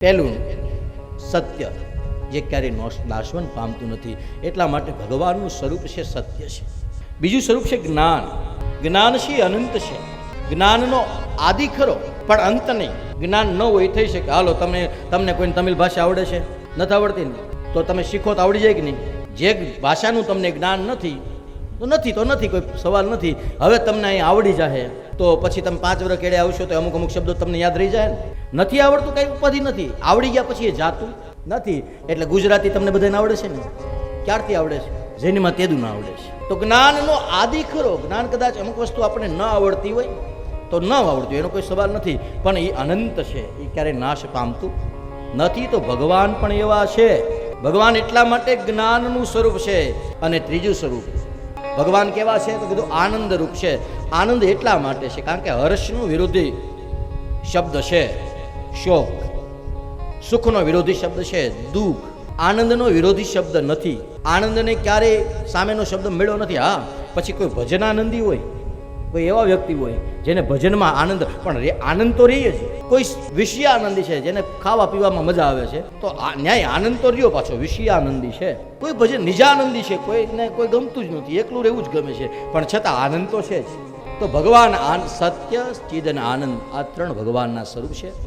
પહેલું સત્ય, જે ક્યારેય નાશવંત પામતું નથી, એટલા માટે ભગવાનનું સ્વરૂપ છે સત્ય છે. બીજું સ્વરૂપ છે જ્ઞાન. જ્ઞાન છે અનંત છે. જ્ઞાનનો આદિ ખરો પણ અંત નહીં. જ્ઞાન ન હોય થઈ શકે. હાલો તમને કોઈને તમિલ ભાષા આવડે છે, નથી આવડતી ને, તો તમે શીખો તો આવડી જાય કે નહીં? જે ભાષાનું તમને જ્ઞાન નથી તો નથી, કોઈ સવાલ નથી. હવે તમને અહીં આવડી જાય તો પછી તમે 5 વર્ષ કેળે આવશો તો અમુક શબ્દો તમને યાદ રહી જાય ને. નથી આવડતું કંઈ ઉપાધિ નથી, આવડી ગયા પછી એ જાતું નથી. એટલે ગુજરાતી તમને બધાને આવડે છે ને? ક્યારથી આવડે છે? જેનીમાં તેદું ના આવડે છે. તો જ્ઞાનનો આદિ ખરો. જ્ઞાન કદાચ અમુક વસ્તુ આપણને ન આવડતી હોય તો ન આવડતું, એનો કોઈ સવાલ નથી, પણ એ અનંત છે, એ ક્યારેય નાશ પામતું નથી. તો ભગવાન પણ એવા છે. ભગવાન એટલા માટે જ્ઞાનનું સ્વરૂપ છે. અને ત્રીજું સ્વરૂપ ભગવાન કેવા છે તો કીધું આનંદ રૂપ છે. આનંદ એટલા માટે છે કારણ કે હર્ષનું વિરોધી શબ્દ છે શોક, સુખનો વિરોધી શબ્દ છે દુઃખ, આનંદનો વિરોધી શબ્દ નથી. આનંદને ક્યારેય સામેનો શબ્દ મળ્યો નથી. હા, પછી કોઈ ભજન આનંદી હોય, કોઈ એવા વ્યક્તિ હોય જેને ભજનમાં આનંદ, પણ આનંદ તો રહે છે. કોઈ વિષય આનંદી છે જેને ખાવા પીવામાં મજા આવે છે, તો ન્યાય આનંદ તો રહ્યો, પાછો વિષય આનંદી છે. કોઈ ભજન નિજાનંદી છે, કોઈને કોઈ ગમતું જ નથી, એકલું રહેવું જ ગમે છે, પણ છતાં આનંદ તો છે જ. તો ભગવાન સત્ય, ચિદ અને આનંદ, આ 3 ભગવાનના સ્વરૂપ છે.